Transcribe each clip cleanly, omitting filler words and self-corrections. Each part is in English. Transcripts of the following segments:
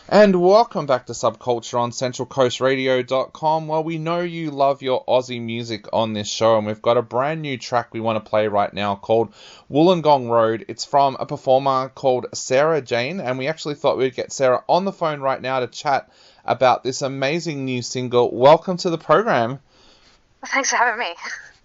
And welcome back to Subculture on CentralCoastRadio.com. Well, we know you love your Aussie music on this show, and we've got a brand new track we want to play right now called Wollongong Road. It's from a performer called Sarah Jane, and we actually thought we'd get Sarah on the phone right now to chat about this amazing new single. Welcome to the program. Thanks for having me.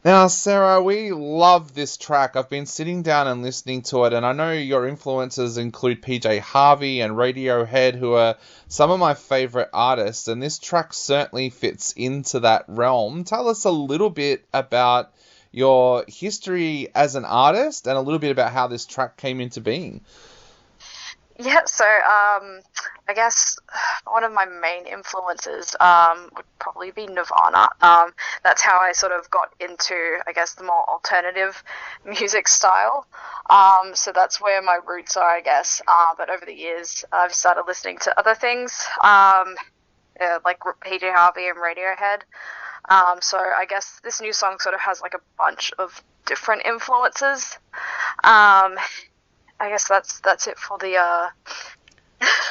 Now, Sarah, we love this track. I've been sitting down and listening to it, and I know your influences include PJ Harvey and Radiohead, who are some of my favorite artists, and this track certainly fits into that realm. Tell us a little bit about your history as an artist and a little bit about how this track came into being. Yeah, so I guess one of my main influences would probably be Nirvana. That's how I sort of got into, I guess, the more alternative music style. So that's where my roots are, I guess. But over the years, I've started listening to other things, like PJ Harvey and Radiohead. So I guess this new song sort of has like a bunch of different influences. I guess that's it for the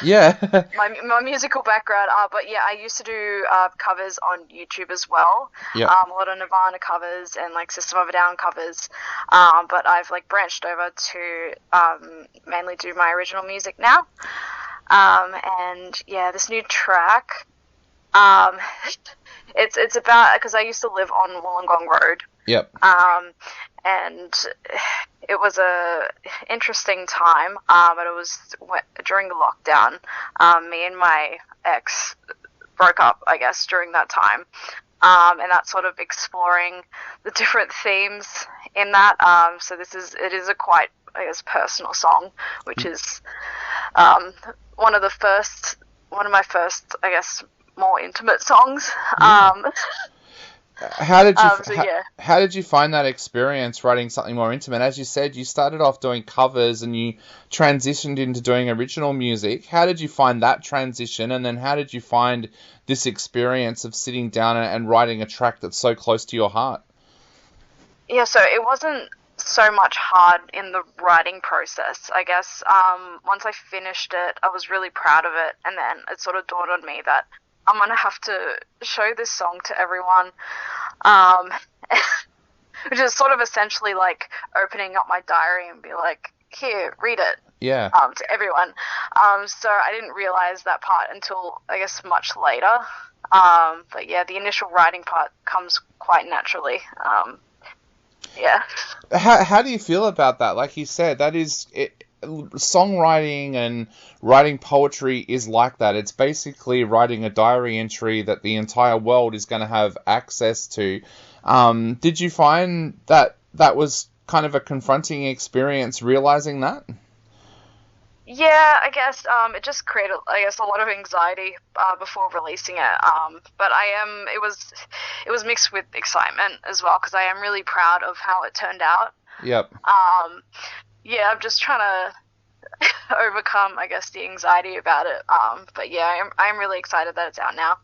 Yeah. my musical background. But yeah, I used to do covers on YouTube as well. Yep. A lot of Nirvana covers and like System of a Down covers. But I've like branched over to mainly do my original music now. And yeah, this new track, um, it's about because I used to live on Wollongong Road. Yep. And it was a interesting time, but it was during the lockdown. Me and my ex broke up, I guess, during that time, and that's sort of exploring the different themes in that. So it is a quite, I guess, personal song, which is um, one of my first, I guess, more intimate songs. How did you So yeah. how did you find that experience writing something more intimate? As you said, you started off doing covers and you transitioned into doing original music. How did you find that transition, and then how did you find this experience of sitting down and writing a track that's so close to your heart? Yeah, so it wasn't so much hard in the writing process. I guess once I finished it, I was really proud of it, and then it sort of dawned on me that I'm gonna have to show this song to everyone, um, which is sort of essentially like opening up my diary and be like, here, read it, Yeah. to everyone. So I didn't realize that part until I guess much later. But yeah, the initial writing part comes quite naturally. Yeah. How do you feel about that? Like you said, that is it, songwriting and writing poetry is like that. It's basically writing a diary entry that the entire world is going to have access to. Did you find that that was kind of a confronting experience realizing that? Yeah, I guess it just created, I guess, a lot of anxiety before releasing it. But it was mixed with excitement as well because I am really proud of how it turned out. Yep. Um, yeah, I'm just trying to overcome, I guess, the anxiety about it. But yeah, I'm really excited that it's out now.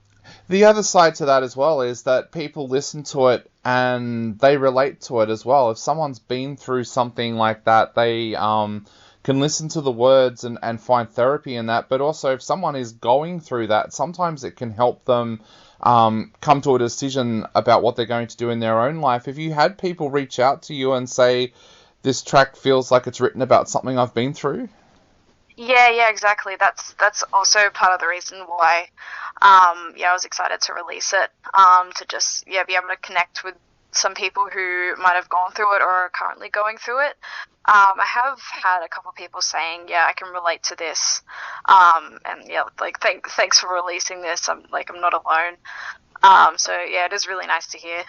The other side to that as well is that people listen to it and they relate to it as well. If someone's been through something like that, they can listen to the words and find therapy in that. But also, if someone is going through that, sometimes it can help them come to a decision about what they're going to do in their own life. If you had people reach out to you and say, this track feels like it's written about something I've been through. Yeah, exactly. That's also part of the reason why, yeah, I was excited to release it. To just be able to connect with some people who might have gone through it or are currently going through it. I have had a couple of people saying, yeah, I can relate to this. And yeah, like thanks for releasing this. I'm not alone. So yeah, it is really nice to hear.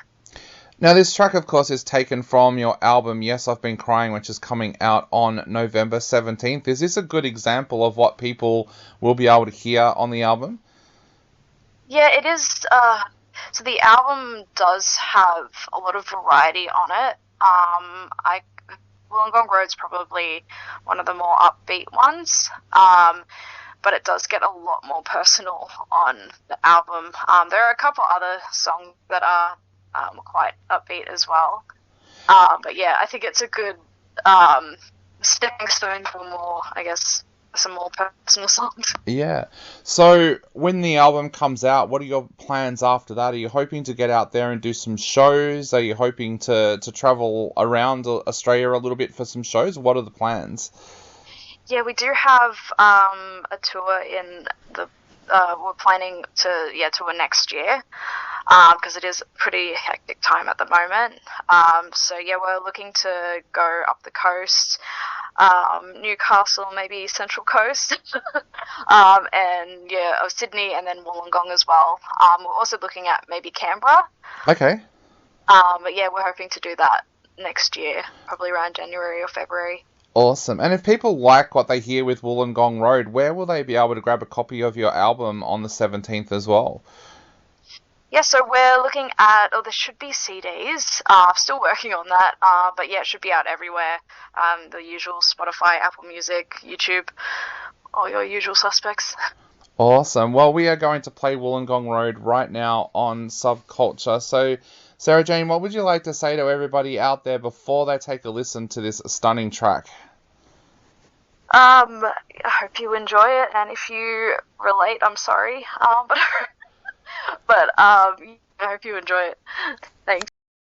Now, this track, of course, is taken from your album, Yes, I've Been Crying, which is coming out on November 17th. Is this a good example of what people will be able to hear on the album? Yeah, it is. So the album does have a lot of variety on it. I Wollongong Road's probably one of the more upbeat ones, but it does get a lot more personal on the album. There are a couple other songs that are quite upbeat as well. But yeah, I think it's a good stepping stone for more, I guess, some more personal songs. Yeah. So when the album comes out, what are your plans after that? Are you hoping to get out there and do some shows? Are you hoping to travel around Australia a little bit for some shows? What are the plans? Yeah, we do have a tour in the. We're planning to tour next year because it is a pretty hectic time at the moment. So yeah, we're looking to go up the coast, Newcastle, maybe Central Coast, and of Sydney, and then Wollongong as well. We're also looking at maybe Canberra. Okay. But yeah, we're hoping to do that next year, probably around January or February. Awesome. And if people like what they hear with Wollongong Road, where will they be able to grab a copy of your album on the 17th as well? Yeah, so we're looking at, there should be CDs. Still working on that. But yeah, it should be out everywhere. The usual Spotify, Apple Music, YouTube, all your usual suspects. Awesome. Well, we are going to play Wollongong Road right now on Subculture. So, Sarah Jane, what would you like to say to everybody out there before they take a listen to this stunning track? I hope you enjoy it, and if you relate, I'm sorry. But I hope you enjoy it. Thanks.